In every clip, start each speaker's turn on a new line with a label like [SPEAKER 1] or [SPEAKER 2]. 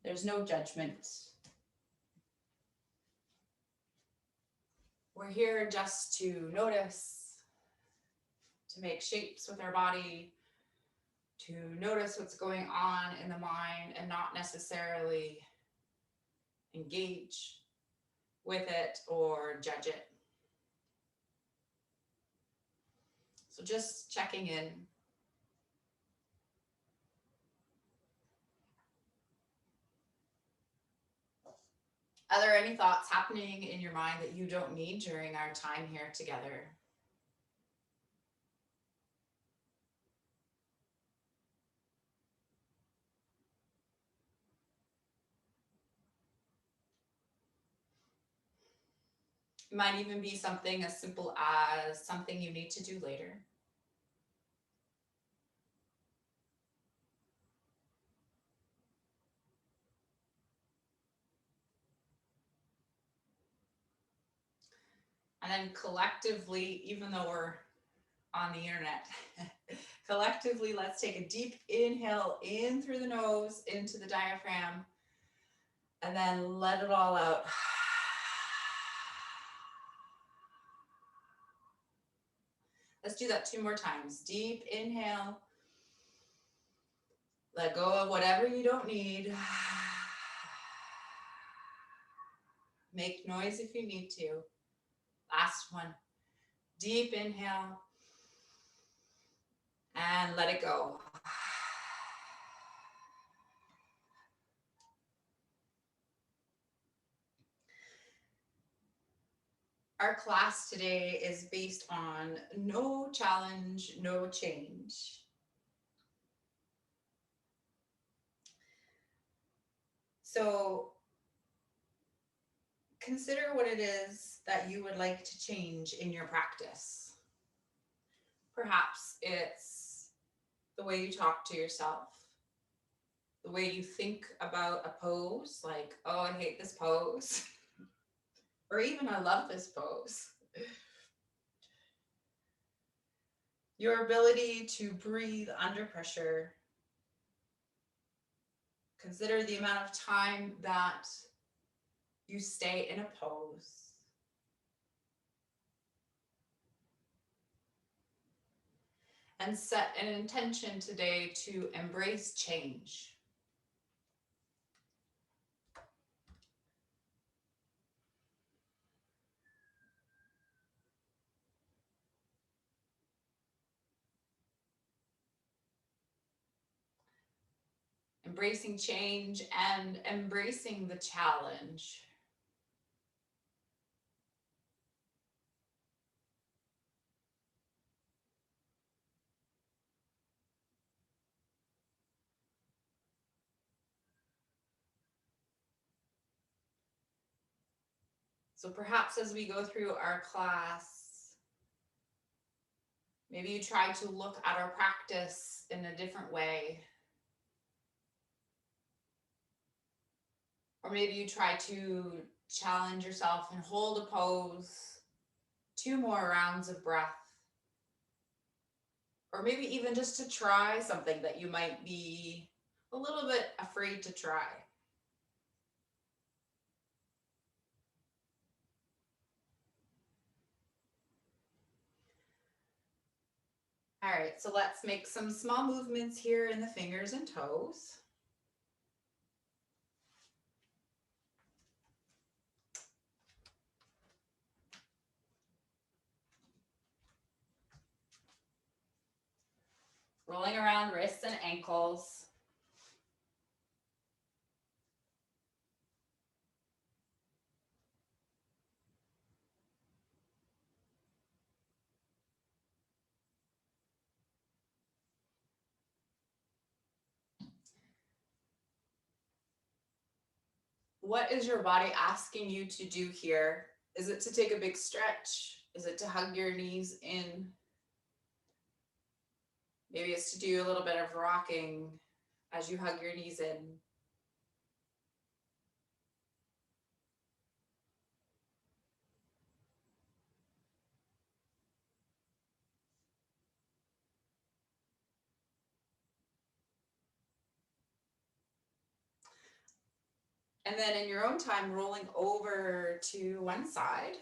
[SPEAKER 1] There's no judgment. We're here just to notice, to make shapes with our body, to notice what's going on in the mind and not necessarily engage with it or judge it. So just checking in. Are there any thoughts happening in your mind that you don't need during our time here together? It might even be something as simple as something you need to do later. And then collectively, even though we're on the internet, collectively, let's take a deep inhale in through the nose, into the diaphragm, and then let it all out. Let's do that 2 more times. Deep inhale. Let go of whatever you don't need. Make noise if you need to. Last one. Deep inhale. And let it go. Our class today is based on no challenge, no change. So consider what it is that you would like to change in your practice. Perhaps it's the way you talk to yourself, the way you think about a pose, like, oh, I hate this pose, or even I love this pose. Your ability to breathe under pressure. Consider the amount of time that you stay in a pose. And set an intention today to embrace change. Embracing change and embracing the challenge. So perhaps as we go through our class, maybe you try to look at our practice in a different way. Or maybe you try to challenge yourself and hold a pose, 2 more rounds of breath. Or maybe even just to try something that you might be a little bit afraid to try. All right, so let's make some small movements here in the fingers and toes. Rolling around wrists and ankles. What is your body asking you to do here? Is it to take a big stretch? Is it to hug your knees in? Maybe it's to do a little bit of rocking as you hug your knees in. And then in your own time, rolling over to one side,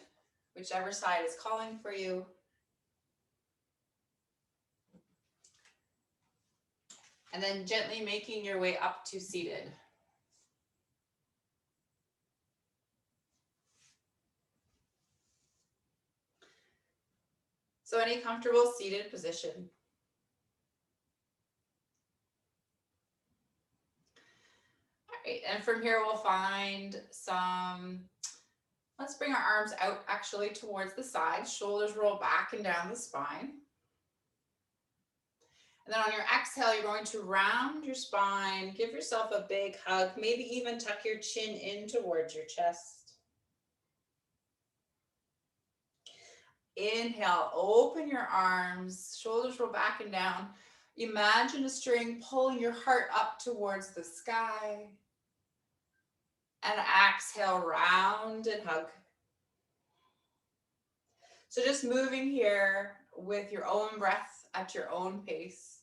[SPEAKER 1] whichever side is calling for you. And then gently making your way up to seated. So any comfortable seated position. All right, and from here we'll find some, let's bring our arms out actually towards the side, shoulders roll back and down the spine. And then on your exhale, you're going to round your spine, give yourself a big hug, maybe even tuck your chin in towards your chest. Inhale, open your arms, shoulders roll back and down. Imagine a string pulling your heart up towards the sky. And exhale, round and hug. So just moving here with your own breath at your own pace.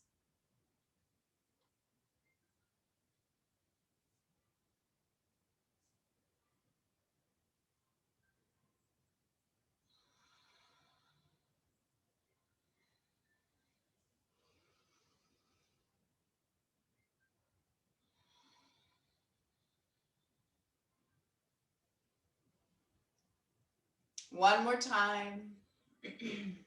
[SPEAKER 1] One more time. And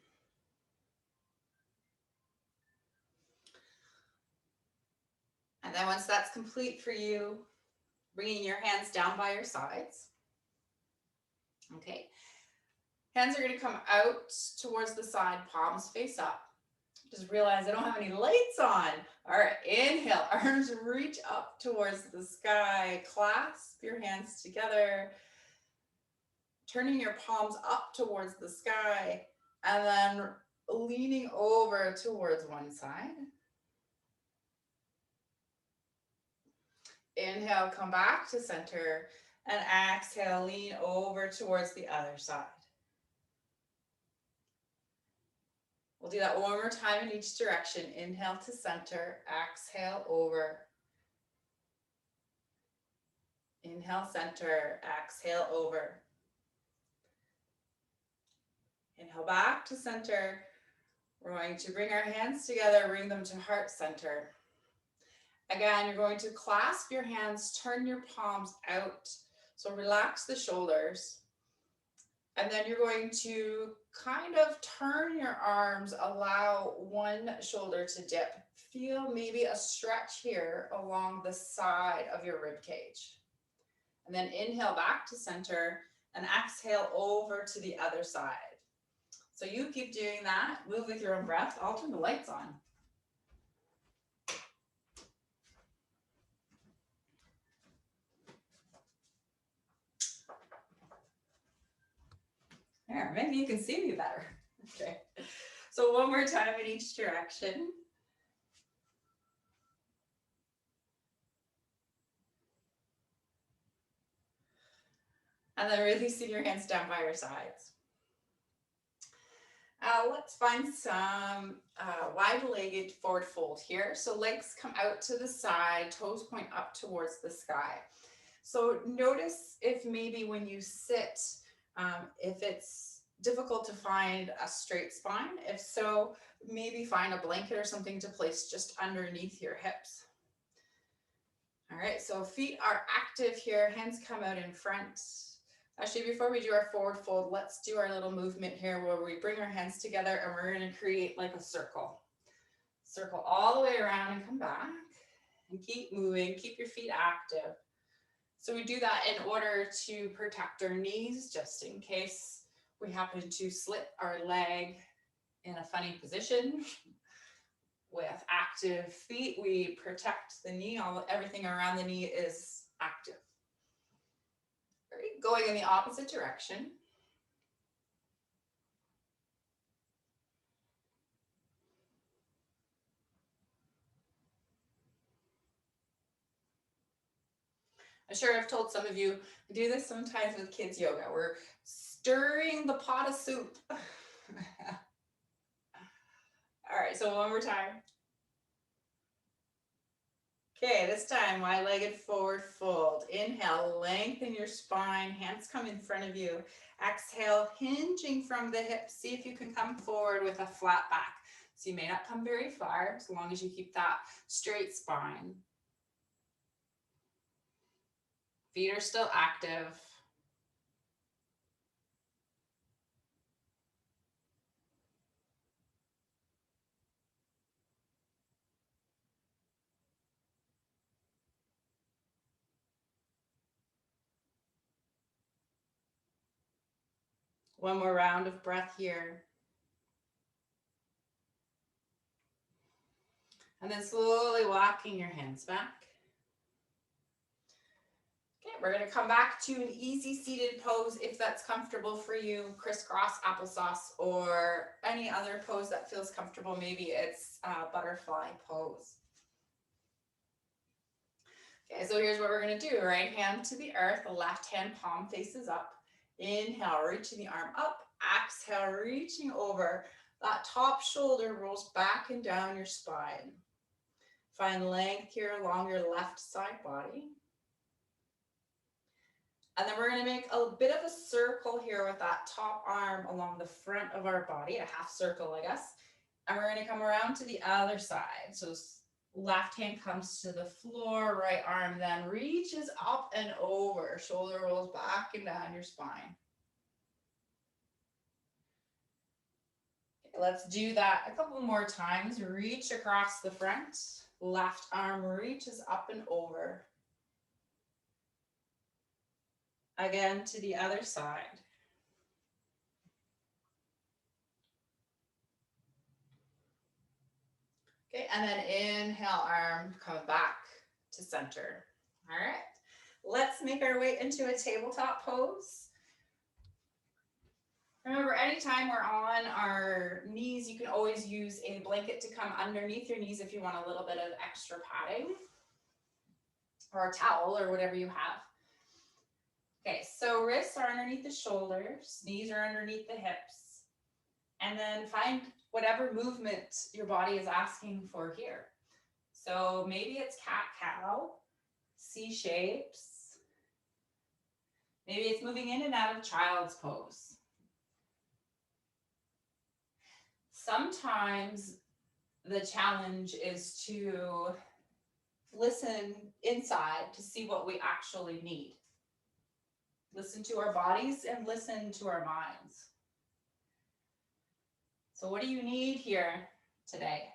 [SPEAKER 1] then once that's complete for you, bringing your hands down by your sides. Okay. Hands are going to come out towards the side, palms face up. Just realize I don't have any lights on. All right, inhale, arms reach up towards the sky. Clasp your hands together. Turning your palms up towards the sky. And then leaning over towards one side. Inhale, come back to center. And exhale, lean over towards the other side. We'll do that one more time in each direction. Inhale to center, exhale over. Inhale, center, exhale over. Inhale back to center. We're going to bring our hands together, bring them to heart center. Again, you're going to clasp your hands, turn your palms out. So relax the shoulders. And then you're going to kind of turn your arms, allow one shoulder to dip. Feel maybe a stretch here along the side of your rib cage. And then inhale back to center and exhale over to the other side. So you keep doing that, move with your own breath. I'll turn the lights on. There, maybe you can see me better. Okay. So one more time in each direction. And then releasing your hands down by your sides. Let's find some wide-legged forward fold here. So legs come out to the side, toes point up towards the sky. So notice if maybe when you sit, if it's difficult to find a straight spine. If so, maybe find a blanket or something to place just underneath your hips. All right, so feet are active here, hands come out in front. Actually, before we do our forward fold, let's do our little movement here where we bring our hands together and we're going to create like a circle. Circle all the way around and come back and keep moving, keep your feet active. So we do that in order to protect our knees, just in case we happen to slip our leg in a funny position. With active feet, we protect the knee. Everything around the knee is active. Right, going in the opposite direction. I'm sure I've told some of you, I do this sometimes with kids yoga. We're stirring the pot of soup. All right, so one more time. Okay, this time, wide-legged forward fold. Inhale, lengthen your spine, hands come in front of you. Exhale, hinging from the hips. See if you can come forward with a flat back. So you may not come very far, as long as you keep that straight spine. Feet are still active. One more round of breath here. And then slowly walking your hands back. Okay, we're going to come back to an easy seated pose if that's comfortable for you. Crisscross applesauce or any other pose that feels comfortable. Maybe it's a butterfly pose. Okay, so here's what we're going to do. Right hand to the earth, the left hand palm faces up. Inhale, reaching the arm up. Exhale, reaching over. That top shoulder rolls back and down your spine. Find length here along your left side body. And then we're going to make a bit of a circle here with that top arm along the front of our body, a half circle, I guess. And we're going to come around to the other side. So left hand comes to the floor, right arm then reaches up and over. Shoulder rolls back and down your spine. Okay, let's do that a couple more times. Reach across the front. Left arm reaches up and over. Again to the other side. Okay, and then inhale, arm, come back to center. All right, let's make our way into a tabletop pose. Remember, anytime we're on our knees, you can always use a blanket to come underneath your knees if you want a little bit of extra padding, or a towel, or whatever you have. Okay, so wrists are underneath the shoulders, knees are underneath the hips, and then find whatever movement your body is asking for here. So maybe it's cat-cow, C shapes. Maybe it's moving in and out of child's pose. Sometimes the challenge is to listen inside to see what we actually need. Listen to our bodies and listen to our minds. So what do you need here today?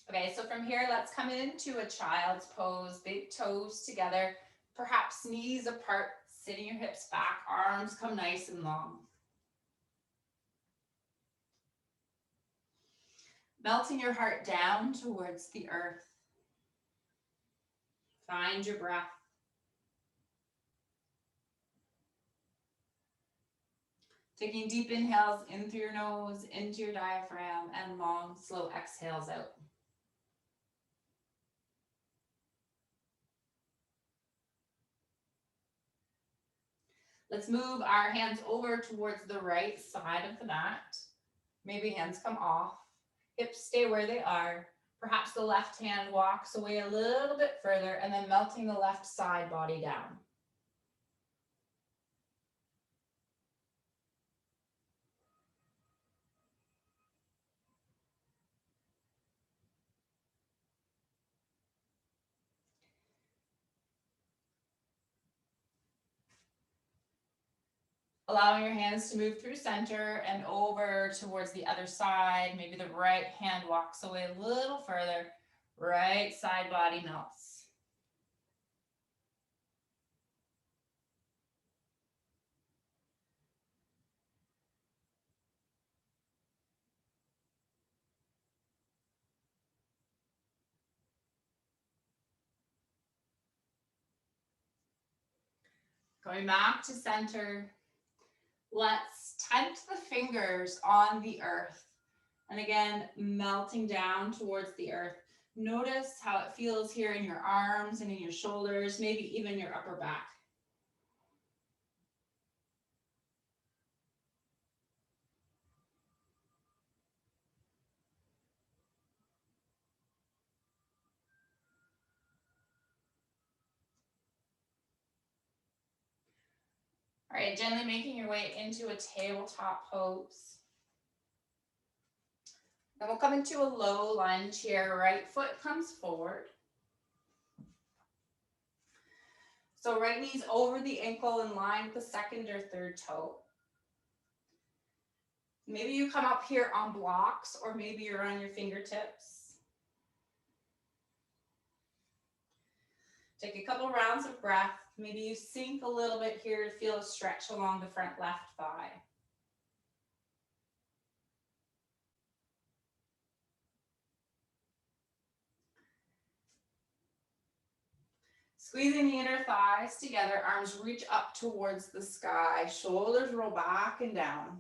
[SPEAKER 1] Okay, so from here, let's come into a child's pose, big toes together, perhaps knees apart, sitting your hips back, arms come nice and long. Melting your heart down towards the earth. Find your breath. Taking deep inhales in through your nose, into your diaphragm, and long, slow exhales out. Let's move our hands over towards the right side of the mat. Maybe hands come off, hips stay where they are. Perhaps the left hand walks away a little bit further and then melting the left side body down. Allowing your hands to move through center and over towards the other side. Maybe the right hand walks away a little further. Right side body melts. Going back to center. Let's tent the fingers on the earth. And again, melting down towards the earth. Notice how it feels here in your arms and in your shoulders, maybe even your upper back. All right, gently making your way into a tabletop pose. Then we'll come into a low lunge here. Right foot comes forward. So right knee's over the ankle in line with the second or third toe. Maybe you come up here on blocks, or maybe you're on your fingertips. Take a couple rounds of breath. Maybe you sink a little bit here to feel a stretch along the front left thigh. Squeezing the inner thighs together, arms reach up towards the sky, shoulders roll back and down.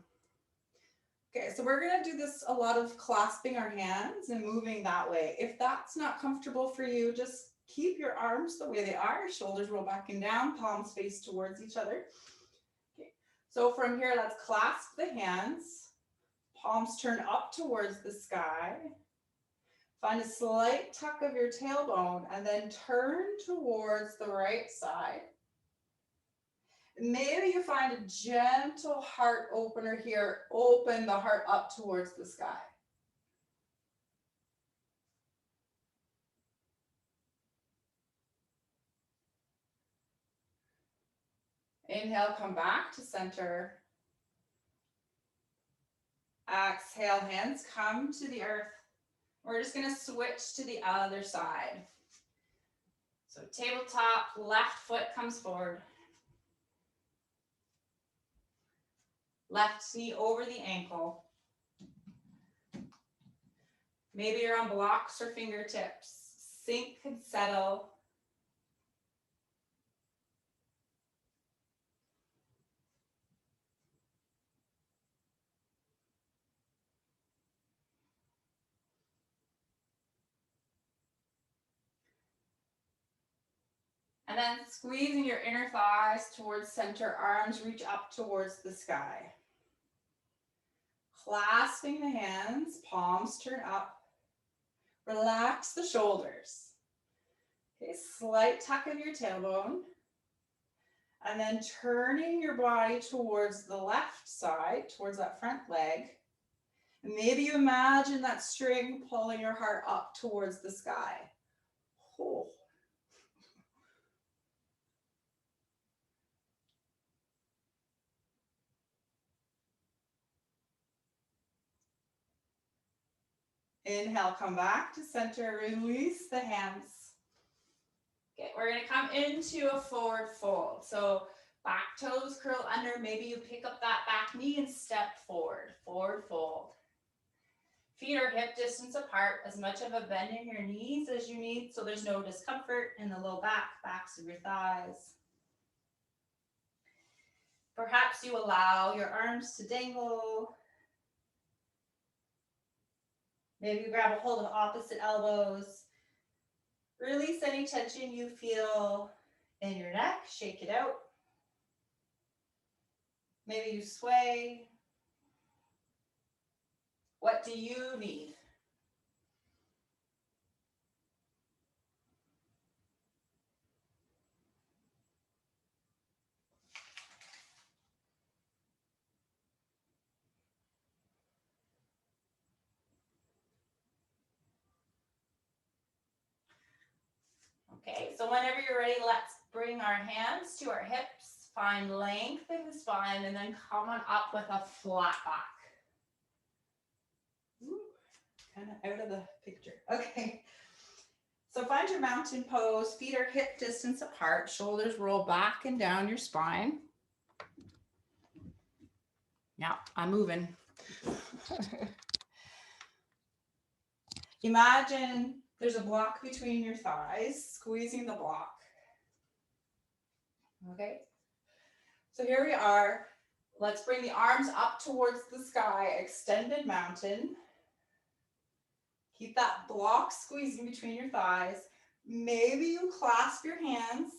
[SPEAKER 1] Okay, so we're gonna do this a lot of clasping our hands and moving that way. If that's not comfortable for you, just keep your arms the way they are, shoulders roll back and down, palms face towards each other. Okay, so from here, let's clasp the hands, palms turn up towards the sky. Find a slight tuck of your tailbone and then turn towards the right side. Maybe you find a gentle heart opener here. Open the heart up towards the sky. Inhale, come back to center. Exhale, hands come to the earth. We're just going to switch to the other side. So tabletop, left foot comes forward. Left knee over the ankle. Maybe you're on blocks or fingertips. Sink and settle. And then squeezing your inner thighs towards center, arms reach up towards the sky. Clasping the hands, palms turn up. Relax the shoulders. Okay, slight tuck of your tailbone. And then turning your body towards the left side, towards that front leg. And maybe you imagine that string pulling your heart up towards the sky. Oh. Inhale, come back to center, release the hands. Okay, we're gonna come into a forward fold. So back toes curl under, maybe you pick up that back knee and step forward, forward fold. Feet are hip distance apart, as much of a bend in your knees as you need, so there's no discomfort in the low back, backs of your thighs. Perhaps you allow your arms to dangle. Maybe grab a hold of opposite elbows. Release any tension you feel in your neck, shake it out. Maybe you sway. What do you need? Okay, so whenever you're ready, let's bring our hands to our hips, find length in the spine, and then come on up with a flat back. Ooh, kind of out of the picture. Okay, so find your mountain pose, feet are hip distance apart, shoulders roll back and down your spine. Yeah, I'm moving. Imagine there's a block between your thighs, squeezing the block. Okay, so here we are. Let's bring the arms up towards the sky, extended mountain. Keep that block squeezing between your thighs. Maybe you clasp your hands,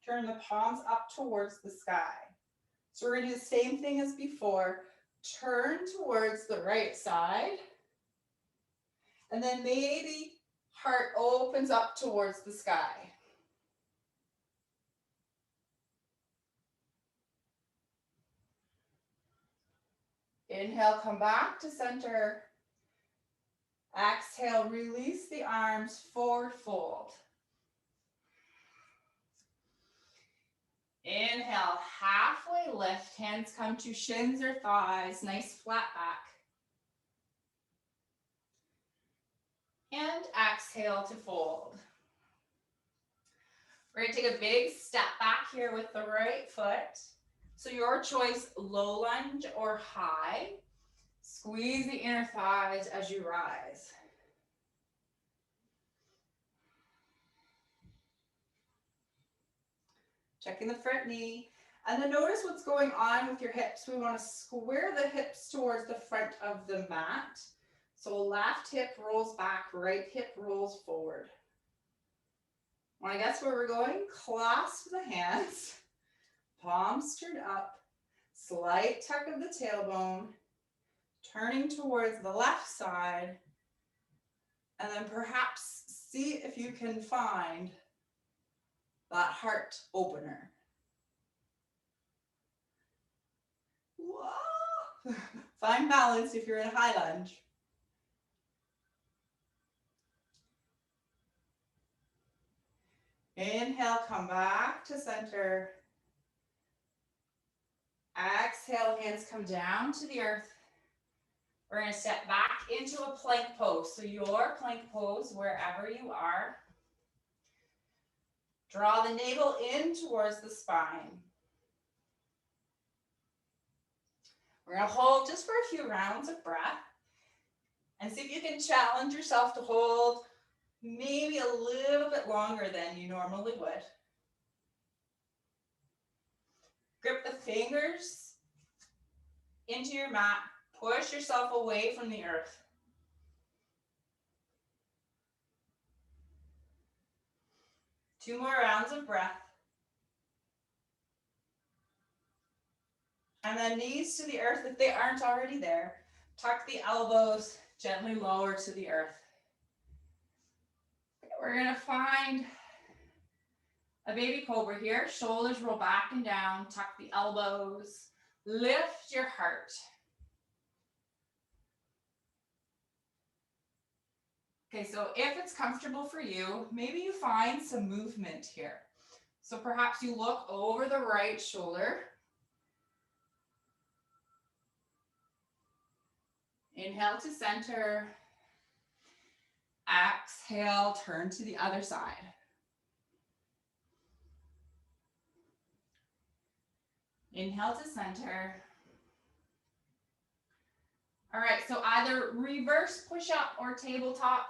[SPEAKER 1] turn the palms up towards the sky. So we're gonna do the same thing as before. Turn towards the right side. And then maybe heart opens up towards the sky. Inhale, come back to center. Exhale, release the arms, forward fold. Inhale, halfway lift, hands come to shins or thighs, nice flat back. And exhale to fold. We're going to take a big step back here with the right foot. So your choice, low lunge or high. Squeeze the inner thighs as you rise. Checking the front knee. And then notice what's going on with your hips. We want to square the hips towards the front of the mat. So left hip rolls back, right hip rolls forward. Want to guess where we're going? Clasp the hands, palms turned up, slight tuck of the tailbone, turning towards the left side, and then perhaps see if you can find that heart opener. Whoa. Find balance if you're in a high lunge. Inhale, come back to center. Exhale, hands come down to the earth. We're going to step back into a plank pose. So your plank pose, wherever you are. Draw the navel in towards the spine. We're going to hold just for a few rounds of breath. And see if you can challenge yourself to hold maybe a little bit longer than you normally would. Grip the fingers into your mat. Push yourself away from the earth. Two more rounds of breath. And then knees to the earth if they aren't already there. Tuck the elbows gently lower to the earth. We're going to find a baby cobra here. Shoulders roll back and down. Tuck the elbows. Lift your heart. Okay, so if it's comfortable for you, maybe you find some movement here. So perhaps you look over the right shoulder. Inhale to center. Exhale, turn to the other side. Inhale to center. All right, so either reverse push-up or tabletop.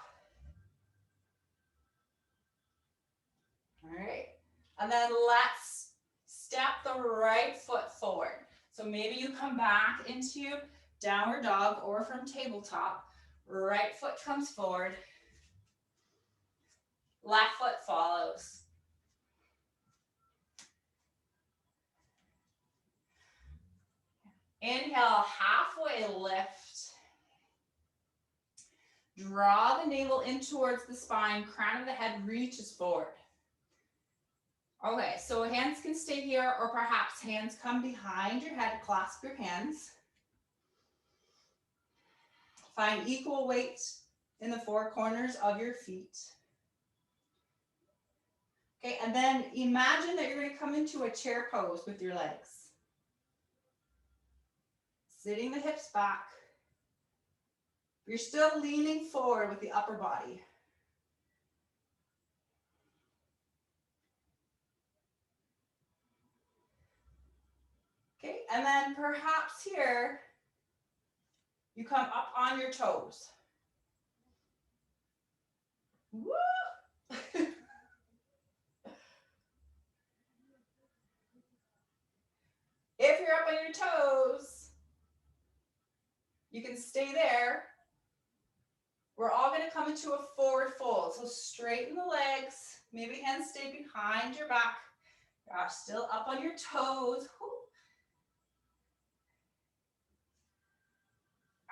[SPEAKER 1] All right, and then let's step the right foot forward. So maybe you come back into downward dog or from tabletop. Right foot comes forward. Left foot follows. Inhale, halfway lift. Draw the navel in towards the spine. Crown of the head reaches forward. Okay, so hands can stay here, or perhaps hands come behind your head. Clasp your hands. Find equal weight in the four corners of your feet. Okay, and then imagine that you're going to come into a chair pose with your legs. Sitting the hips back. You're still leaning forward with the upper body. Okay, and then perhaps here, you come up on your toes. Woo! If you're up on your toes, you can stay there. We're all going to come come into a forward fold. So straighten the legs. Maybe hands stay behind your back. You're still up on your toes. Whew.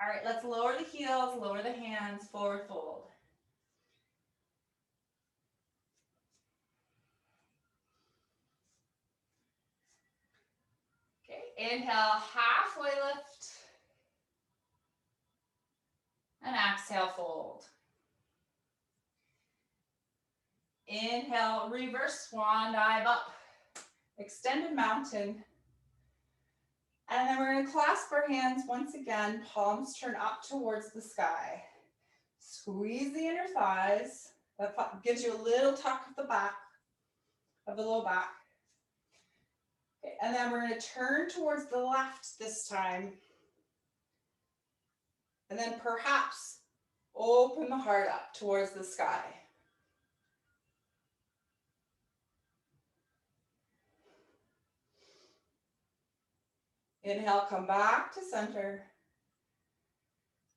[SPEAKER 1] All right, let's lower the heels, lower the hands, forward fold. Okay, inhale, halfway lift. And exhale, fold. Inhale, reverse swan dive up. Extended mountain. And then we're going to clasp our hands once again, palms turn up towards the sky. Squeeze the inner thighs. That gives you a little tuck of the back, of the low back. Okay, and then we're going to turn towards the left this time. And then perhaps open the heart up towards the sky. Inhale, come back to center.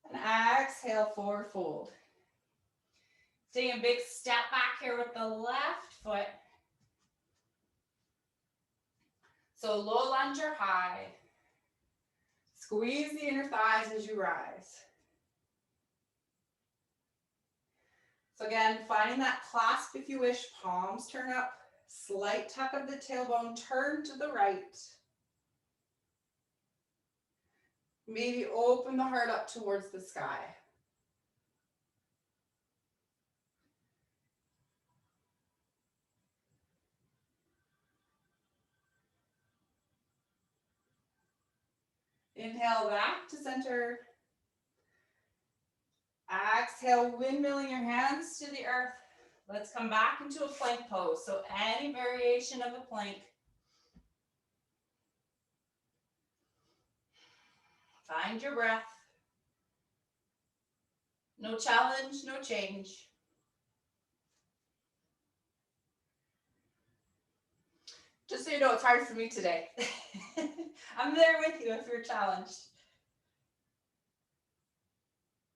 [SPEAKER 1] And exhale, forward fold. Take a big step back here with the left foot. So low lunge or high. Squeeze the inner thighs as you rise. So again, finding that clasp if you wish, palms turn up, slight tuck of the tailbone, turn to the right. Maybe open the heart up towards the sky. Inhale back to center. Exhale, windmilling your hands to the earth. Let's come back into a plank pose. So any variation of a plank. Find your breath. No challenge, no change. Just so you know, it's hard for me today. I'm there with you if you're challenged.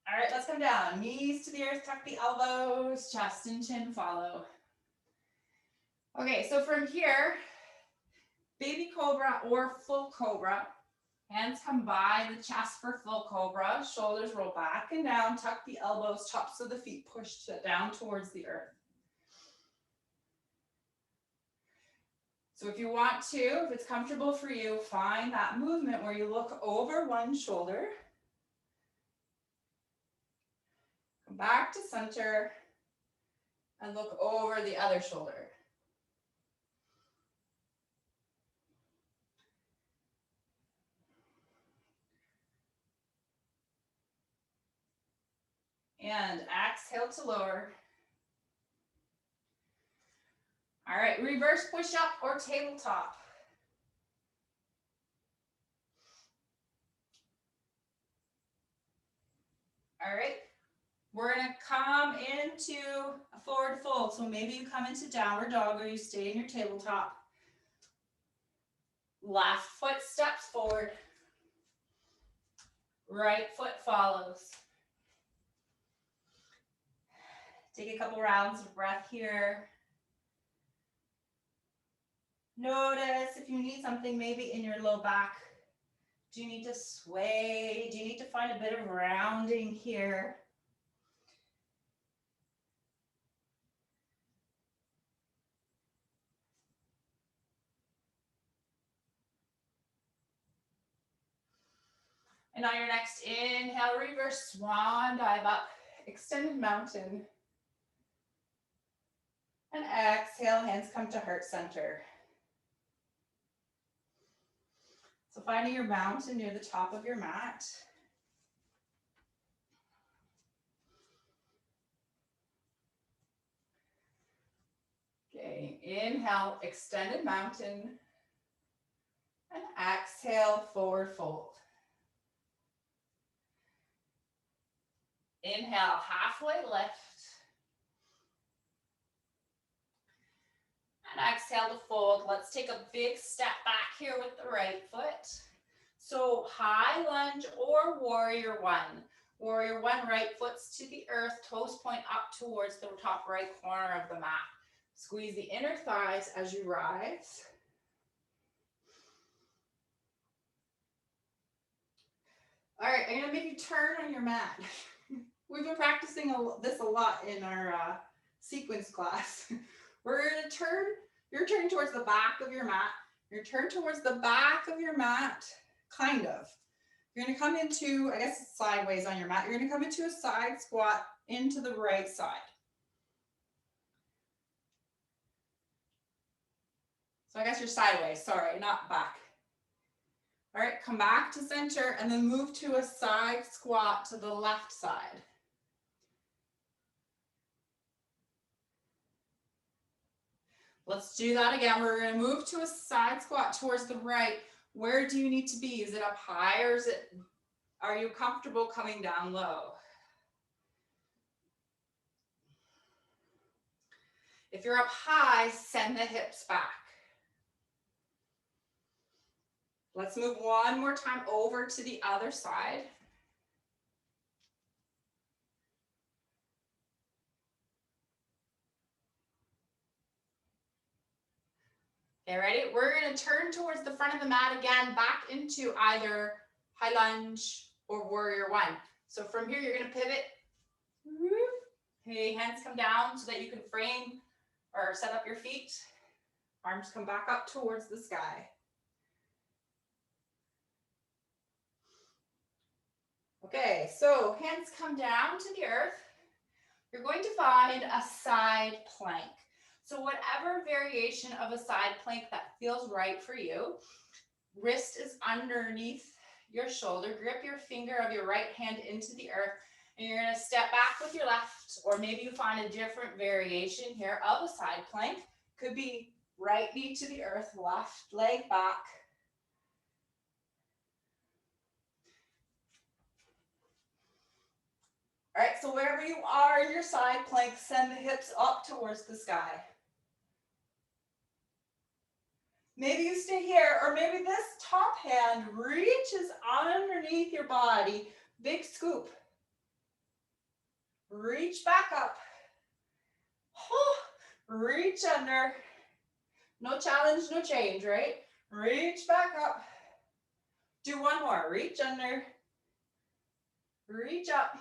[SPEAKER 1] All right, let's come down. Knees to the earth, tuck the elbows, chest and chin follow. Okay, so from here, baby cobra or full cobra. Hands come by the chest for full cobra. Shoulders roll back and down. Tuck the elbows, tops of the feet pushed down towards the earth. So if you want to, if it's comfortable for you, find that movement where you look over one shoulder. Come back to center and look over the other shoulder. And exhale to lower. All right, reverse push up or tabletop. All right, we're gonna come into a forward fold. So maybe you come into downward dog or you stay in your tabletop. Left foot steps forward. Right foot follows. Take a couple rounds of breath here. Notice if you need something maybe in your low back. Do you need to sway? Do you need to find a bit of rounding here? And on your next inhale, reverse swan dive up, extended mountain. And exhale, hands come to heart center. So finding your mountain near the top of your mat. Okay, inhale, extended mountain. And exhale, forward fold. Inhale, halfway lift. And exhale to fold. Let's take a big step back here with the right foot. So high lunge or warrior one. Warrior one, right foot's to the earth, toes point up towards the top right corner of the mat. Squeeze the inner thighs as you rise. All right, I'm gonna make you turn on your mat. We've been practicing this a lot in our sequence class. We're gonna turn, you're turning towards the back of your mat. You're turning towards the back of your mat, kind of. You're gonna come into, I guess it's sideways on your mat. You're gonna come into a side squat into the right side. So I guess you're sideways, sorry, not back. All right, come back to center and then move to a side squat to the left side. Let's do that again. We're gonna move to a side squat towards the right. Where do you need to be? Is it up high or are you comfortable coming down low? If you're up high, send the hips back. Let's move one more time over to the other side. Okay, ready? We're going to turn towards the front of the mat again, back into either high lunge or warrior one. So from here, you're going to pivot. Okay, hands come down so that you can frame or set up your feet. Arms come back up towards the sky. Okay, so hands come down to the earth. You're going to find a side plank. So whatever variation of a side plank that feels right for you, wrist is underneath your shoulder. Grip your finger of your right hand into the earth, and you're going to step back with your left, or maybe you find a different variation here of a side plank. Could be right knee to the earth, left leg back. All right, so wherever you are in your side plank, send the hips up towards the sky. Maybe you stay here, or maybe this top hand reaches underneath your body. Big scoop. Reach back up. Reach under. No challenge, no change, right? Reach back up. Do one more. Reach under. Reach up.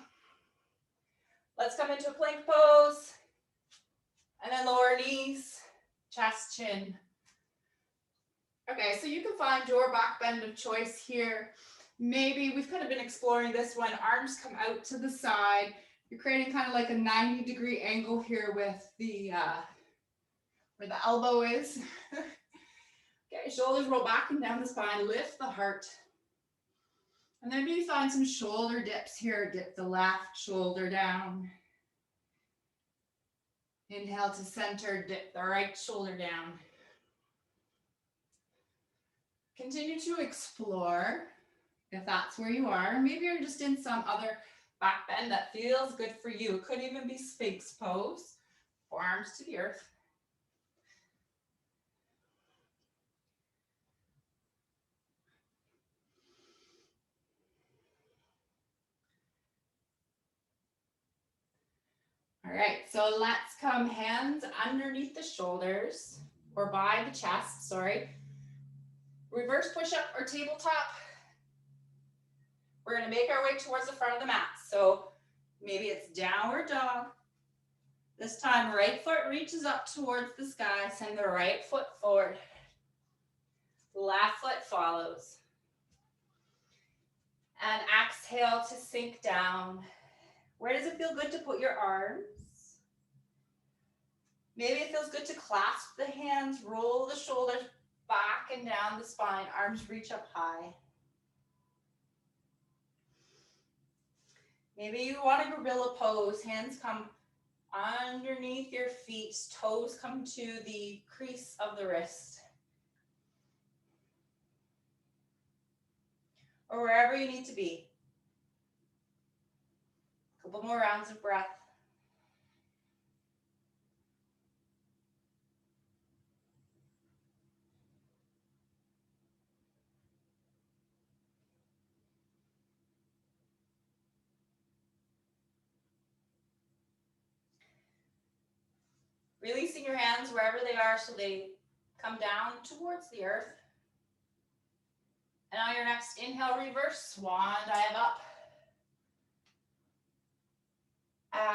[SPEAKER 1] Let's come into a plank pose. And then lower knees, chest, chin. Okay, so you can find your back bend of choice here. Maybe we've kind of been exploring this one. Arms come out to the side. You're creating kind of like a 90-degree angle here with the where the elbow is. Okay, shoulders roll back and down the spine. Lift the heart. And then maybe find some shoulder dips here. Dip the left shoulder down. Inhale to center. Dip the right shoulder down. Continue to explore if that's where you are. Maybe you're just in some other back bend that feels good for you. It could even be Sphinx pose, forearms to the earth. All right, so let's come hands underneath the shoulders or by the chest, sorry. Reverse push-up or tabletop. We're gonna make our way towards the front of the mat. So maybe it's downward dog. This time, right foot reaches up towards the sky. Send the right foot forward. Left foot follows. And exhale to sink down. Where does it feel good to put your arms? Maybe it feels good to clasp the hands, roll the shoulders back and down the spine. Arms reach up high. Maybe you want a gorilla pose. Hands come underneath your feet. Toes come to the crease of the wrist. Or wherever you need to be. A couple more rounds of breath. Releasing your hands wherever they are so they come down towards the earth. And on your next inhale, reverse swan dive up.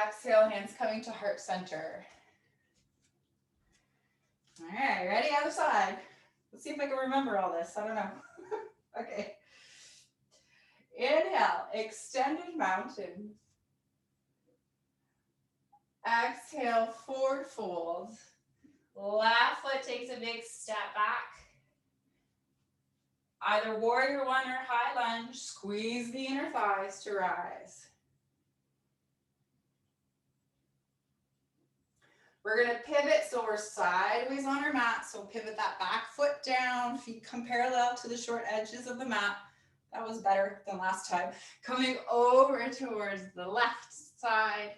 [SPEAKER 1] Exhale, hands coming to heart center. All right, ready? Other side. Let's see if I can remember all this. I don't know. Okay. Inhale, extended mountain. Exhale, forward fold. Left foot takes a big step back. Either warrior one or high lunge. Squeeze the inner thighs to rise. We're going to pivot so we're sideways on our mat. So pivot that back foot down. Feet come parallel to the short edges of the mat. That was better than last time. Coming over towards the left side.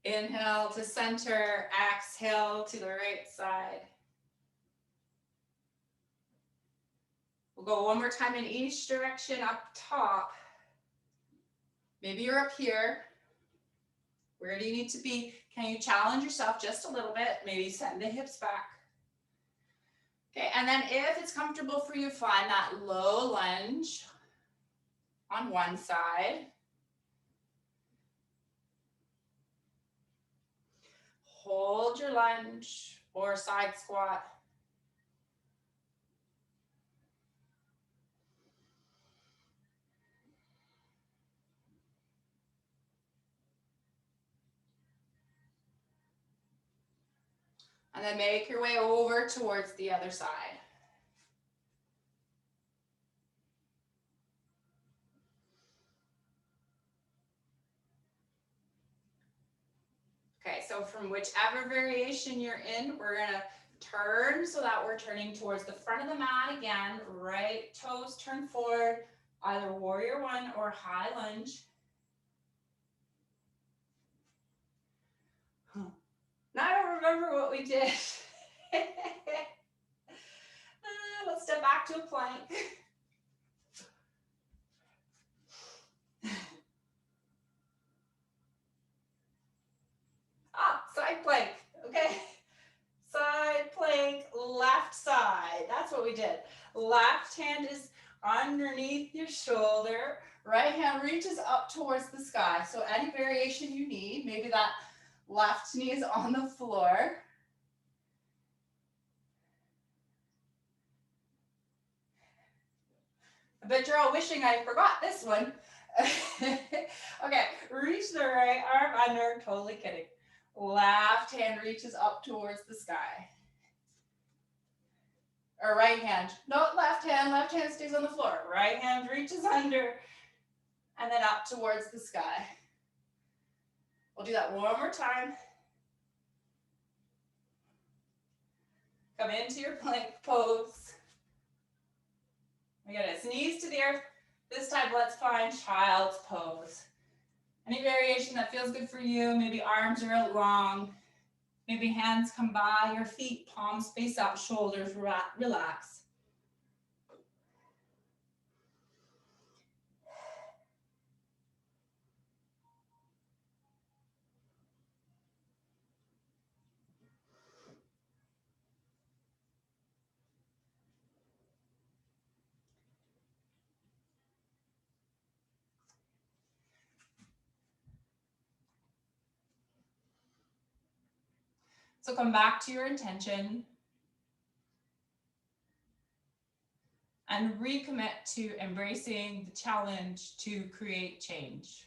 [SPEAKER 1] Inhale to center. Exhale to the right side. We'll go one more time in each direction up top. Maybe you're up here. Where do you need to be? Can you challenge yourself just a little bit? Maybe send the hips back. Okay, and then if it's comfortable for you, find that low lunge on one side. Hold your lunge or side squat. And then make your way over towards the other side. Okay, so from whichever variation you're in, we're gonna turn so that we're turning towards the front of the mat again. Right toes turn forward, either warrior one or high lunge. Now I don't remember what we did. Let's step back to a plank. Side plank, okay? Side plank, left side. That's what we did. Left hand is underneath your shoulder. Right hand reaches up towards the sky. So any variation you need, maybe that left knee is on the floor. I bet you're all wishing I forgot this one. Okay, reach the right arm under, totally kidding. Left hand reaches up towards the sky. Or right hand, not left hand stays on the floor. Right hand reaches under and then up towards the sky. We'll do that one more time. Come into your plank pose. We got his knees to the earth. This time, let's find child's pose. Any variation that feels good for you. Maybe arms are out long. Maybe hands come by your feet, palms face out, shoulders relax. So come back to your intention and recommit to embracing the challenge to create change.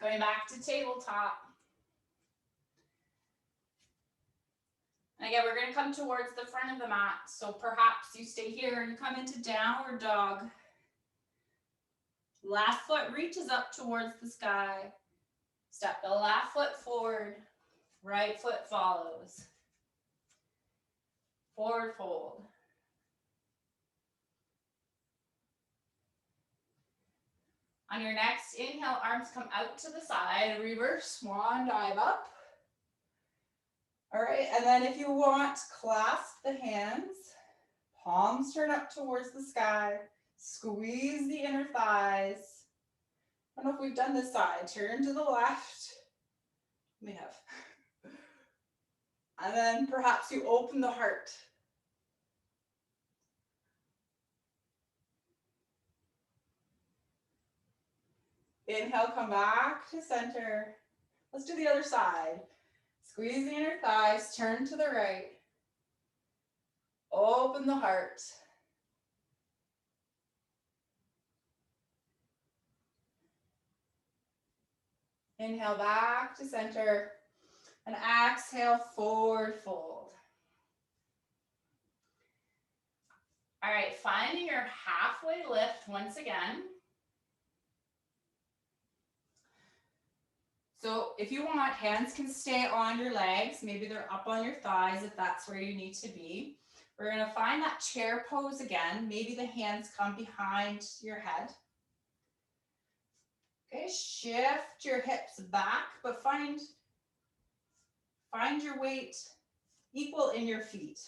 [SPEAKER 1] Going back to tabletop. And again, we're going to come towards the front of the mat. So perhaps you stay here and come into downward dog. Left foot reaches up towards the sky. Step the left foot forward. Right foot follows. forward fold. On your next inhale, arms come out to the side, reverse swan dive up. All right, and then if you want, clasp the hands, palms turn up towards the sky, squeeze the inner thighs. I don't know if we've done this side, turn to the left. We have. And then perhaps you open the heart. Inhale, come back to center. Let's do the other side. Squeeze the inner thighs, turn to the right. Open the heart. Inhale back to center. And exhale, forward fold. All right, finding your halfway lift once again. So if you want, hands can stay on your legs. Maybe they're up on your thighs if that's where you need to be. We're going to find that chair pose again. Maybe the hands come behind your head. Okay, shift your hips back, but find your weight equal in your feet.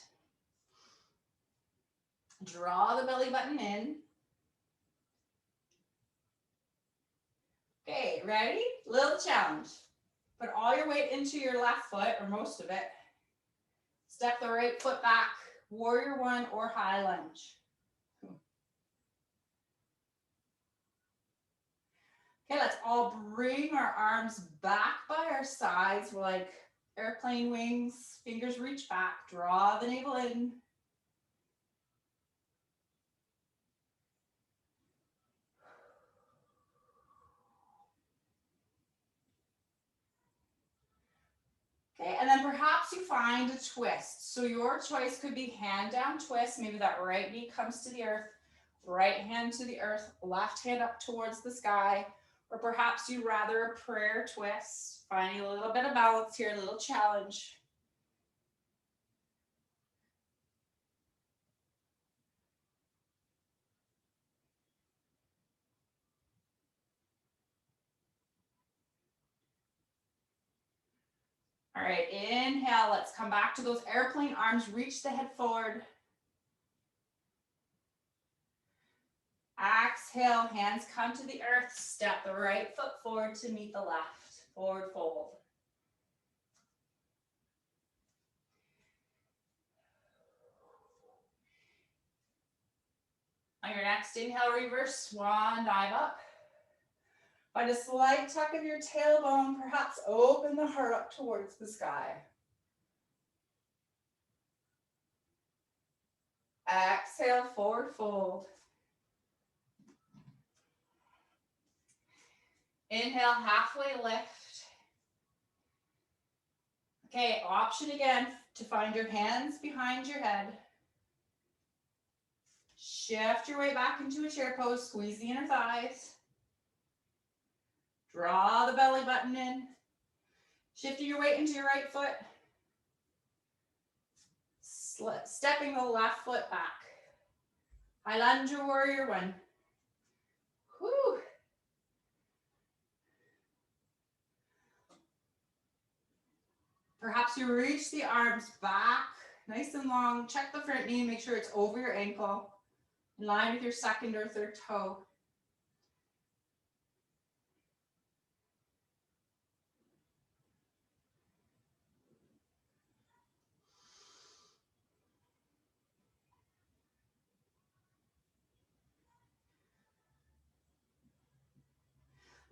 [SPEAKER 1] Draw the belly button in. Okay, ready? Little challenge. Put all your weight into your left foot, or most of it. Step the right foot back, warrior one or high lunge. Okay, let's all bring our arms back by our sides like airplane wings. Fingers reach back, draw the navel in. Okay, and then perhaps you find a twist. So your choice could be hand down twist. Maybe that right knee comes to the earth, right hand to the earth, left hand up towards the sky. Or perhaps you'd rather a prayer twist. Finding a little bit of balance here, a little challenge. All right, inhale, let's come back to those airplane arms, reach the head forward. Exhale, hands come to the earth, step the right foot forward to meet the left, forward fold. On your next inhale, reverse swan dive up. Find a slight tuck of your tailbone, perhaps open the heart up towards the sky. Exhale, forward fold. Inhale, halfway lift. Okay, option again to find your hands behind your head. Shift your way back into a chair pose, squeeze the inner thighs. Draw the belly button in. Shifting your weight into your right foot. Stepping the left foot back. High lunge or warrior one. Whew. Perhaps you reach the arms back, nice and long. Check the front knee, make sure it's over your ankle, in line with your second or third toe.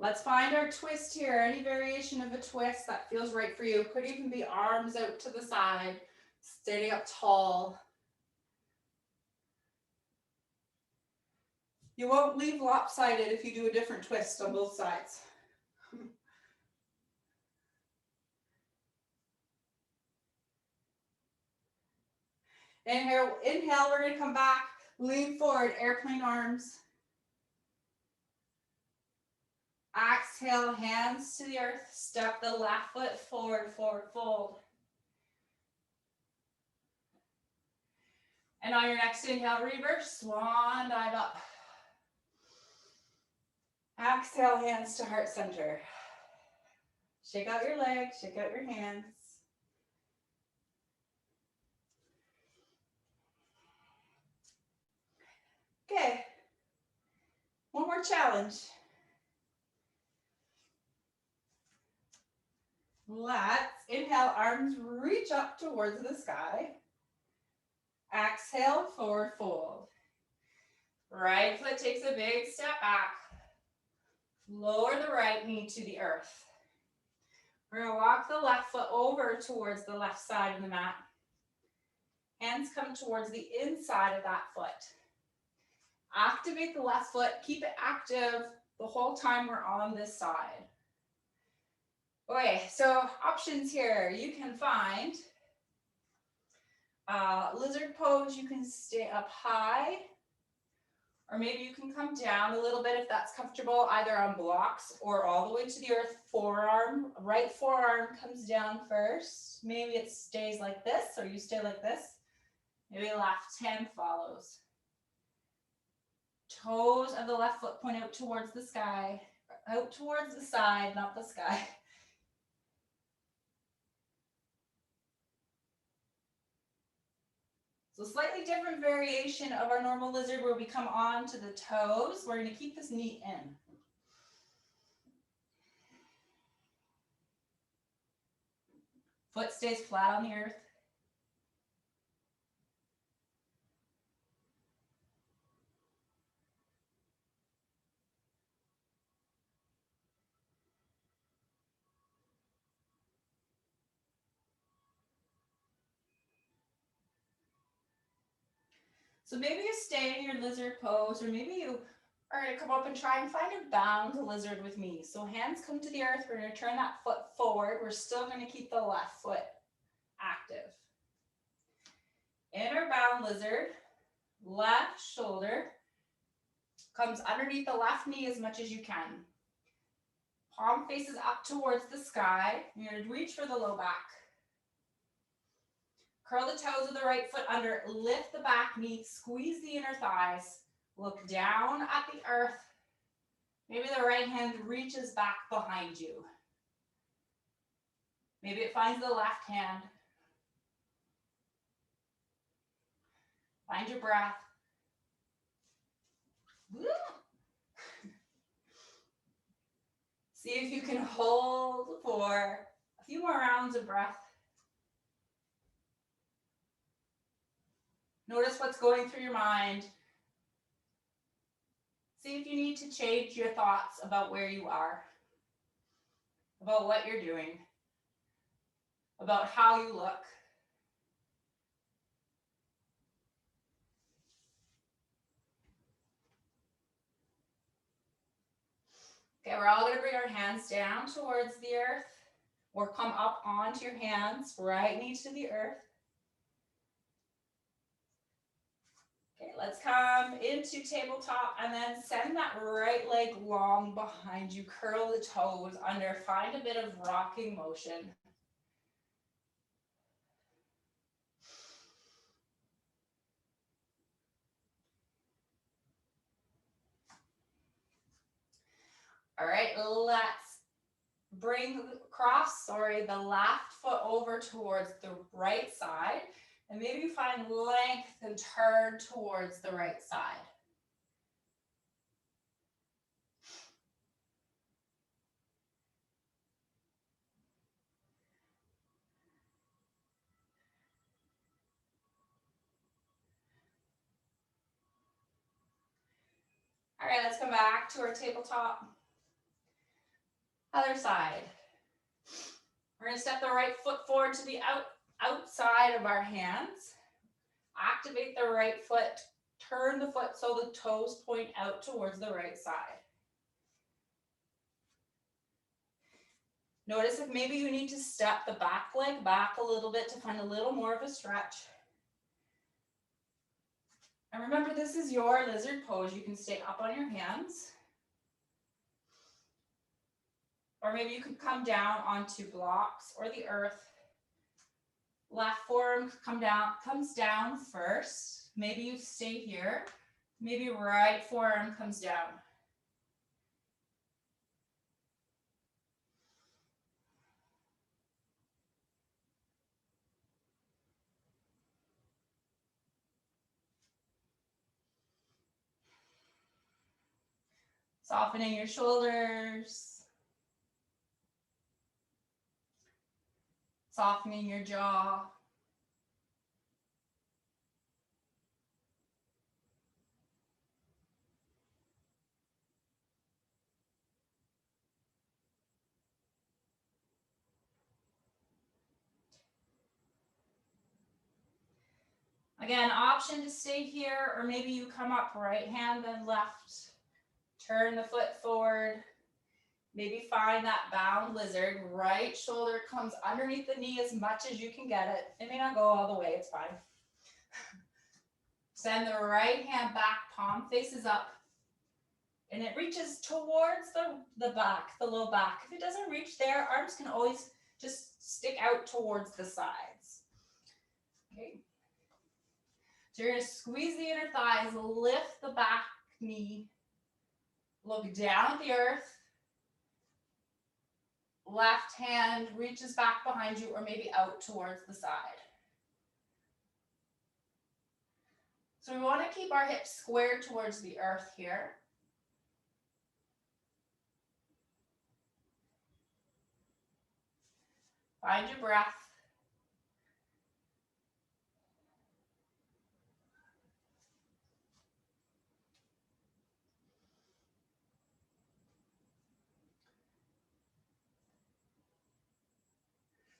[SPEAKER 1] Let's find our twist here. Any variation of a twist that feels right for you. Could even be arms out to the side, standing up tall. You won't leave lopsided if you do a different twist on both sides. Inhale, we're going to come back, lean forward, airplane arms. Exhale, hands to the earth, step the left foot forward, forward fold. And on your next inhale, reverse swan dive up. Exhale, hands to heart center. Shake out your legs, shake out your hands. Okay, one more challenge. Let's inhale, arms reach up towards the sky. Exhale, forward fold. Right foot takes a big step back. Lower the right knee to the earth. We're going to walk the left foot over towards the left side of the mat. Hands come towards the inside of that foot. Activate the left foot. Keep it active the whole time we're on this side. Okay, so options here. You can find lizard pose. You can stay up high, or maybe you can come down a little bit if that's comfortable, either on blocks or all the way to the earth. Forearm, right forearm comes down first. Maybe it stays like this, or you stay like this. Maybe left hand follows. Toes of the left foot point out towards the sky, out towards the side, not the sky. So slightly different variation of our normal lizard where we come on to the toes. We're going to keep this knee in. Foot stays flat on the earth. So maybe you stay in your lizard pose, or maybe you are going to come up and try and find a bound lizard with me. So hands come to the earth. We're going to turn that foot forward. We're still going to keep the left foot active. Inner bound lizard, left shoulder comes underneath the left knee as much as you can. Palm faces up towards the sky. You're going to reach for the low back. Curl the toes of the right foot under, lift the back knee, squeeze the inner thighs, look down at the earth. Maybe the right hand reaches back behind you. Maybe it finds the left hand. Find your breath. Woo. See if you can hold for a few more rounds of breath. Notice what's going through your mind. See if you need to change your thoughts about where you are, about what you're doing, about how you look. Okay, we're all going to bring our hands down towards the earth, or come up onto your hands, right knee to the earth. Okay, let's come into tabletop and then send that right leg long behind you. Curl the toes under. Find a bit of rocking motion. All right, let's cross the left foot over towards the right side. And maybe you find length and turn towards the right side. All right, let's come back to our tabletop. Other side. We're going to step the right foot forward to the outside of our hands. Activate the right foot. Turn the foot so the toes point out towards the right side. Notice if maybe you need to step the back leg back a little bit to find a little more of a stretch. And remember, this is your lizard pose. You can stay up on your hands. Or maybe you could come down onto blocks or the earth. Left forearm comes down first. Maybe you stay here. Maybe right forearm comes down. Softening your shoulders. Softening your jaw. Again, option to stay here, or maybe you come up right hand then left. Turn the foot forward. Maybe find that bound lizard. Right shoulder comes underneath the knee as much as you can get it. It may not go all the way, it's fine. Send the right hand back, palm faces up. And it reaches towards the back, the low back. If it doesn't reach there, arms can always just stick out towards the sides. Okay. So you're going to squeeze the inner thighs, lift the back knee, look down at the earth. Left hand reaches back behind you or maybe out towards the side. So we want to keep our hips squared towards the earth here. Find your breath.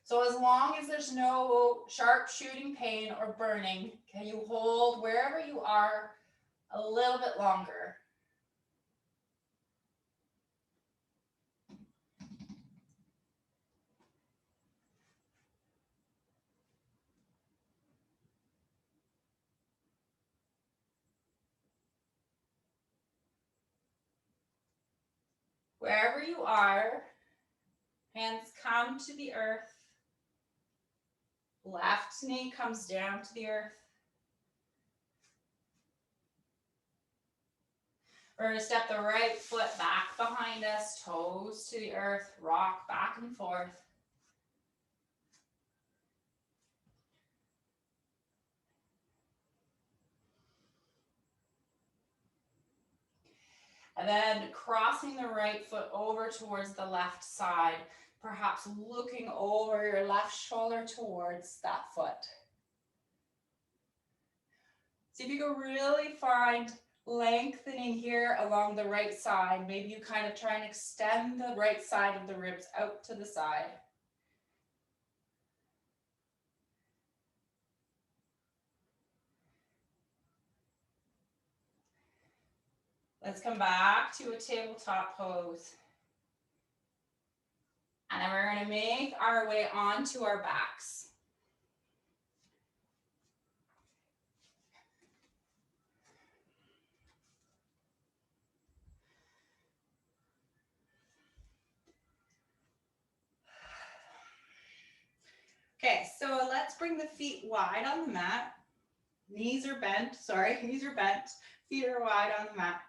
[SPEAKER 1] So as long as there's no sharp shooting pain or burning, can you hold wherever you are a little bit longer? Wherever you are, hands come to the earth. Left knee comes down to the earth. We're going to step the right foot back behind us, toes to the earth, rock back and forth. And then crossing the right foot over towards the left side, perhaps looking over your left shoulder towards that foot. See if you can really find lengthening here along the right side. Maybe you kind of try and extend the right side of the ribs out to the side. Let's come back to a tabletop pose. And then we're going to make our way onto our backs. Okay, so let's bring the feet wide on the mat. Knees are bent, feet are wide on the mat.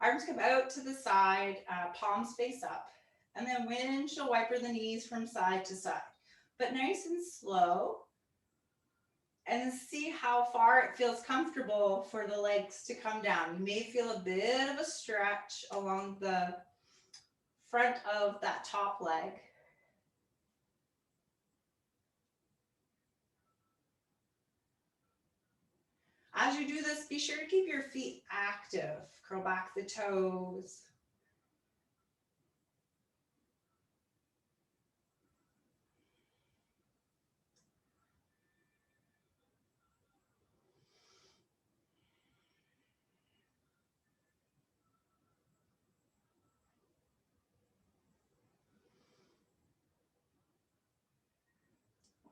[SPEAKER 1] Arms come out to the side, palms face up. And then windshield wiper the knees from side to side. But nice and slow. And see how far it feels comfortable for the legs to come down. You may feel a bit of a stretch along the front of that top leg. As you do this, be sure to keep your feet active. Curl back the toes.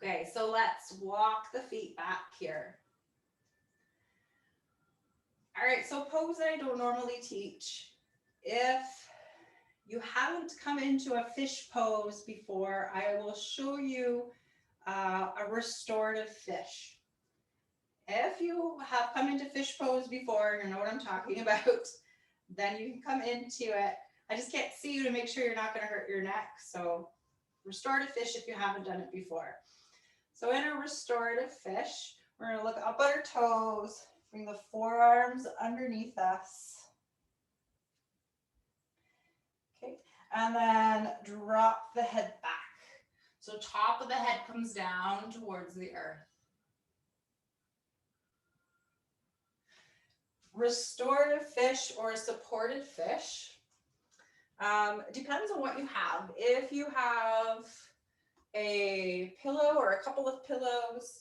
[SPEAKER 1] Okay, so let's walk the feet back here. All right, so pose that I don't normally teach. If you haven't come into a fish pose before, I will show you a restorative fish. If you have come into fish pose before, you know what I'm talking about, then you can come into it. I just can't see you to make sure you're not going to hurt your neck. So restorative fish if you haven't done it before. So in a restorative fish, we're going to look up at our toes, bring the forearms underneath us. Okay, and then drop the head back. So top of the head comes down towards the earth. Restorative fish or a supported fish. Depends on what you have. If you have a pillow or a couple of pillows,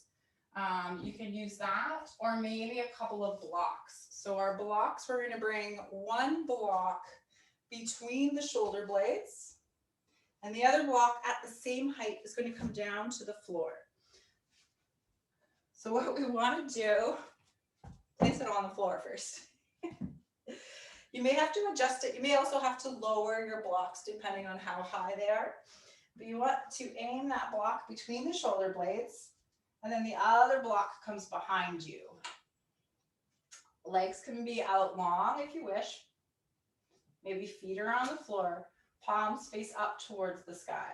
[SPEAKER 1] you can use that, or maybe a couple of blocks. So our blocks, we're going to bring one block between the shoulder blades, and the other block at the same height is going to come down to the floor. So what we want to do, place it on the floor first. You may have to adjust it. You may also have to lower your blocks depending on how high they are. But you want to aim that block between the shoulder blades, and then the other block comes behind you. Legs can be out long if you wish. Maybe feet are on the floor, palms face up towards the sky.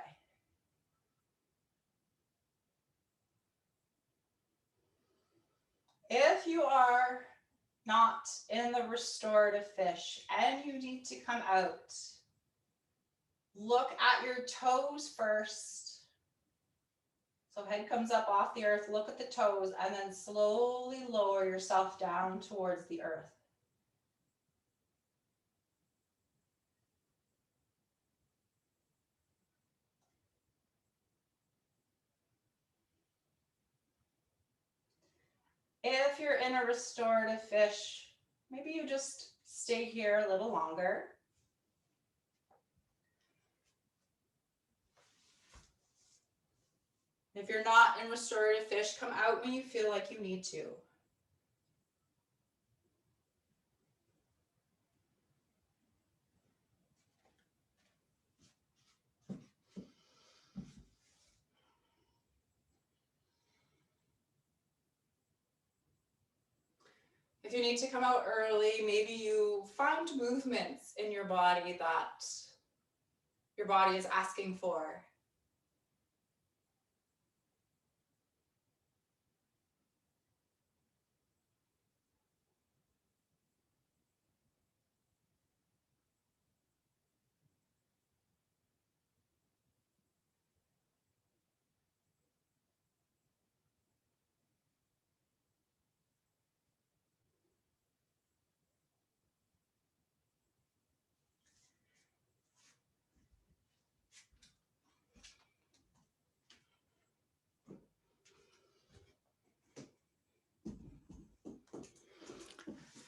[SPEAKER 1] If you are not in the restorative fish and you need to come out, look at your toes first. So head comes up off the earth, look at the toes, and then slowly lower yourself down towards the earth. If you're in a restorative fish, maybe you just stay here a little longer. If you're not in restorative fish, come out when you feel like you need to. If you need to come out early, maybe you find movements in your body that your body is asking for.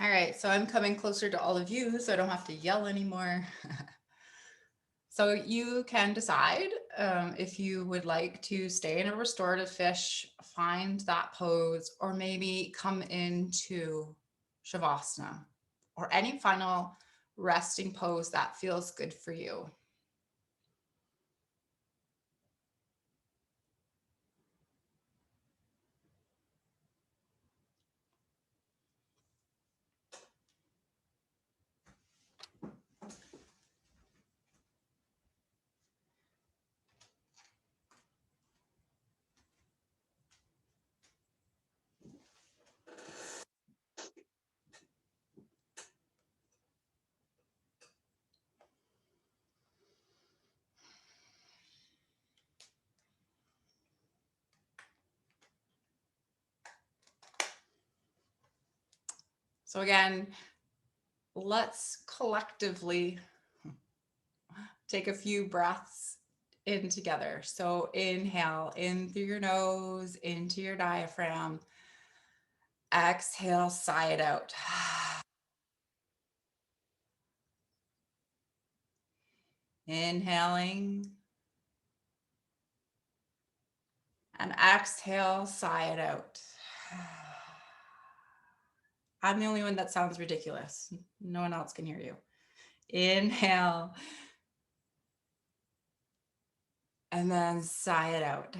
[SPEAKER 1] All right, so I'm coming closer to all of you, so I don't have to yell anymore. So you can decide if you would like to stay in a restorative fish, find that pose, or maybe come into Shavasana or any final resting pose that feels good for you. So again, let's collectively take a few breaths in together. So inhale in through your nose, into your diaphragm. Exhale, sigh it out. Inhaling. And exhale, sigh it out. I'm the only one that sounds ridiculous. No one else can hear you. Inhale. And then sigh it out.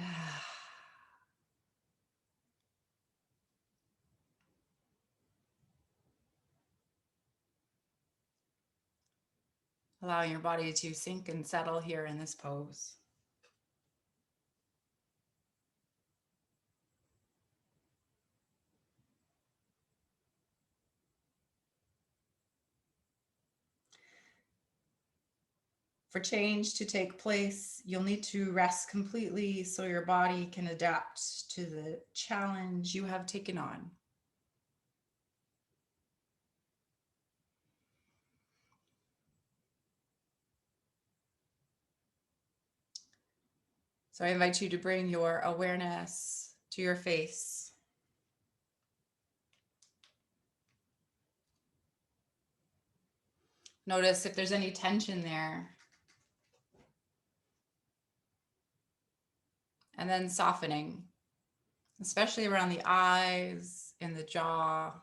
[SPEAKER 1] Allowing your body to sink and settle here in this pose. For change to take place, you'll need to rest completely so your body can adapt to the challenge you have taken on. So I invite you to bring your awareness to your face. Notice if there's any tension there. And then softening, especially around the eyes and the jaw.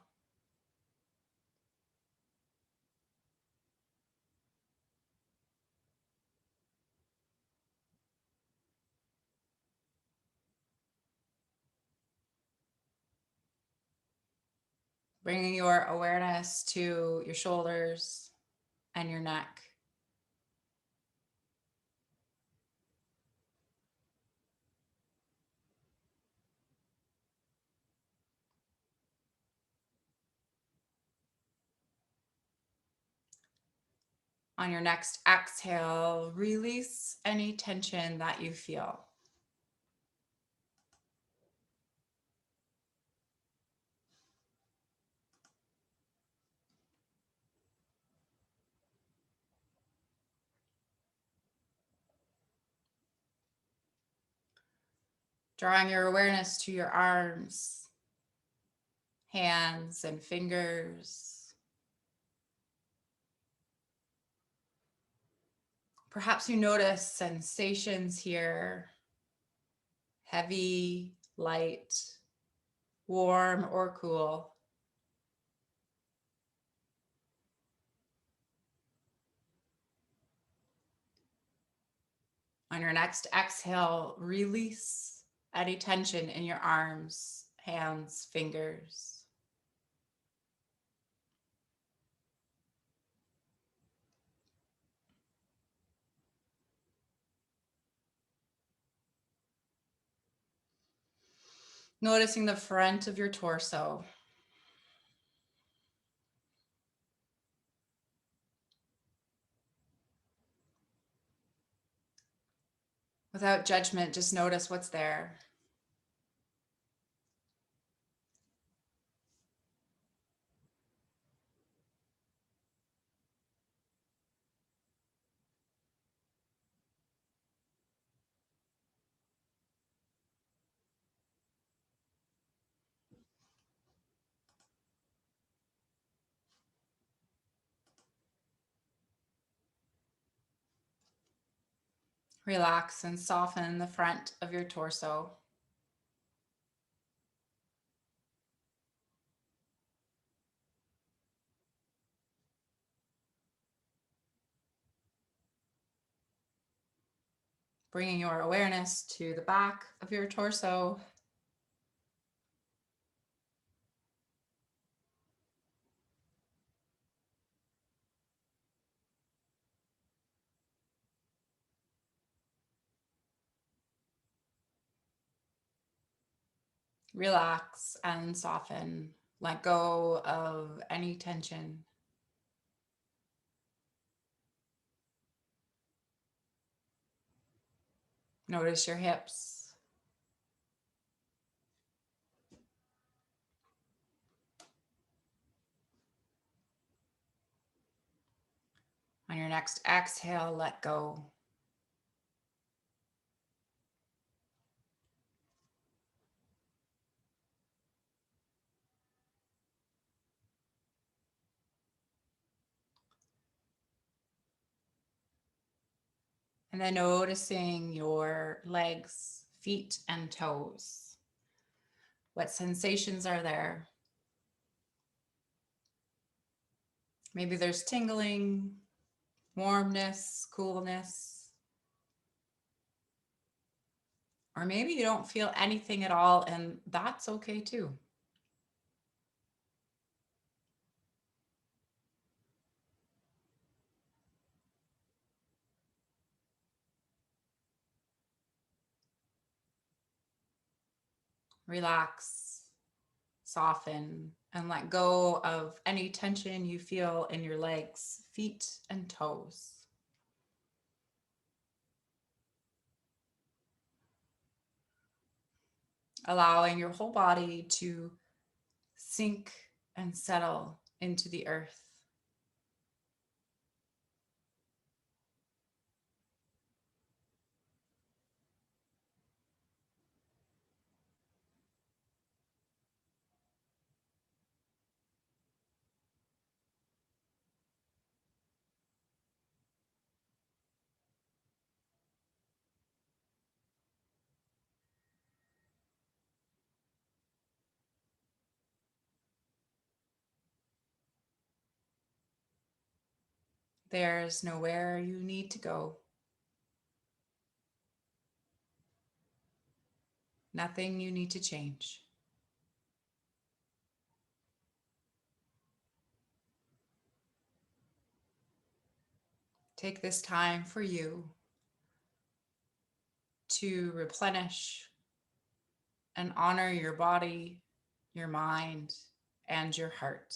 [SPEAKER 1] Bringing your awareness to your shoulders and your neck. On your next exhale, release any tension that you feel. Drawing your awareness to your arms, hands, and fingers. Perhaps you notice sensations here, heavy, light, warm, or cool. On your next exhale, release any tension in your arms, hands, fingers. Noticing the front of your torso. Without judgment, just notice what's there. Relax and soften the front of your torso. Bringing your awareness to the back of your torso. Relax and soften. Let go of any tension. Notice your hips. On your next exhale, let go. And then noticing your legs, feet, and toes. What sensations are there? Maybe there's tingling, warmness, coolness. Or maybe you don't feel anything at all, and that's okay too. Relax, soften, and let go of any tension you feel in your legs, feet, and toes. Allowing your whole body to sink and settle into the earth. There's nowhere you need to go. Nothing you need to change. Take this time for you to replenish and honor your body, your mind, and your heart.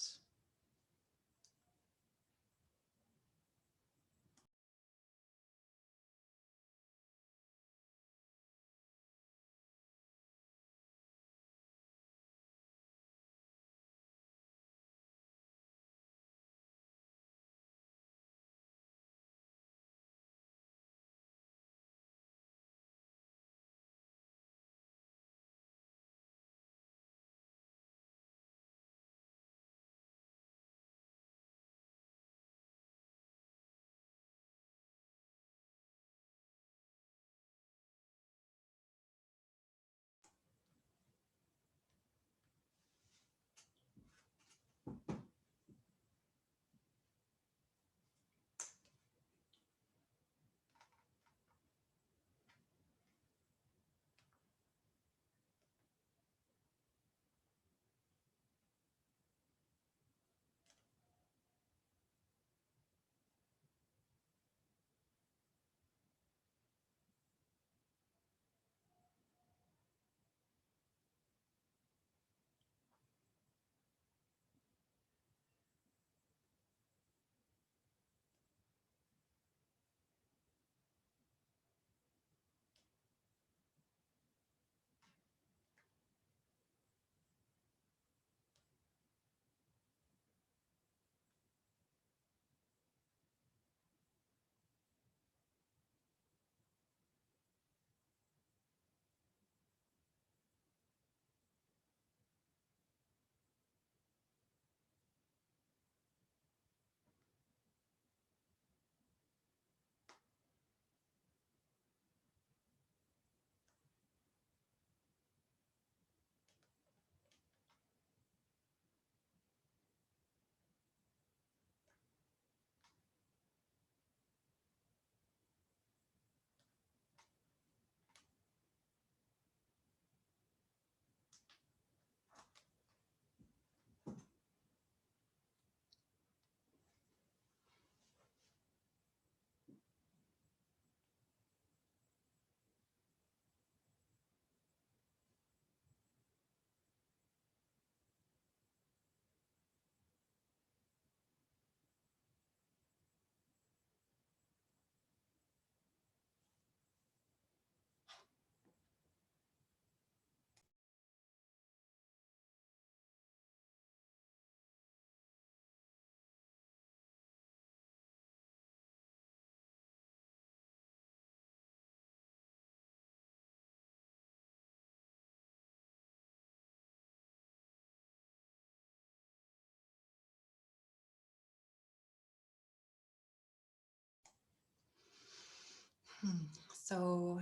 [SPEAKER 1] So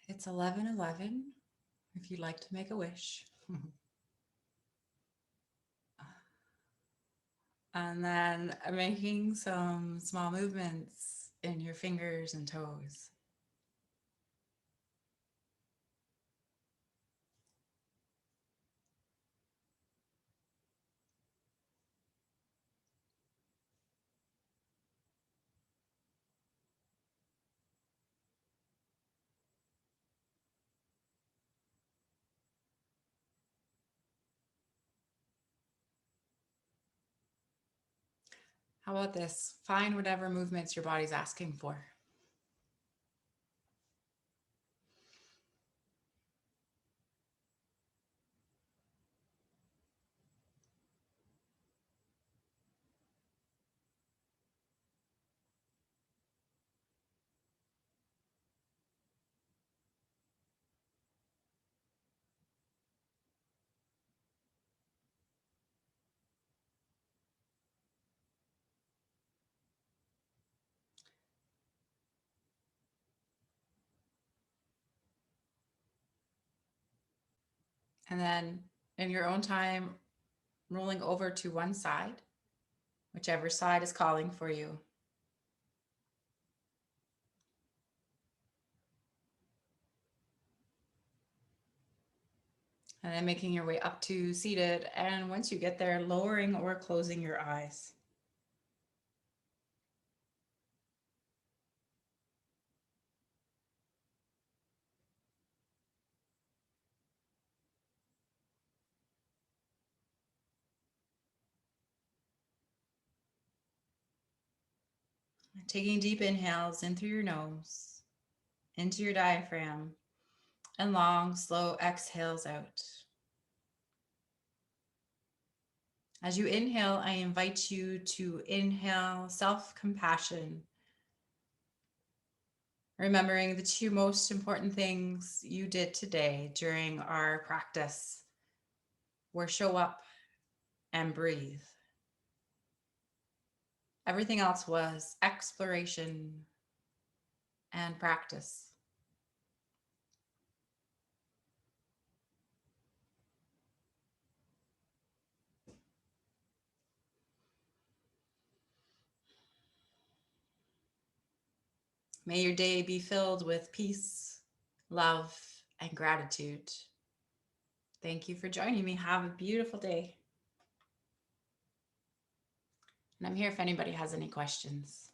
[SPEAKER 1] it's 11:11 if you'd like to make a wish. And then making some small movements in your fingers and toes. How about this? Find whatever movements your body's asking for. And then in your own time, rolling over to one side, whichever side is calling for you. And then making your way up to seated. And once you get there, lowering or closing your eyes. Taking deep inhales in through your nose, into your diaphragm, and long, slow exhales out. As you inhale, I invite you to inhale self-compassion, remembering the two most important things you did today during our practice were show up and breathe. Everything else was exploration and practice. May your day be filled with peace, love, and gratitude. Thank you for joining me. Have a beautiful day. And I'm here if anybody has any questions.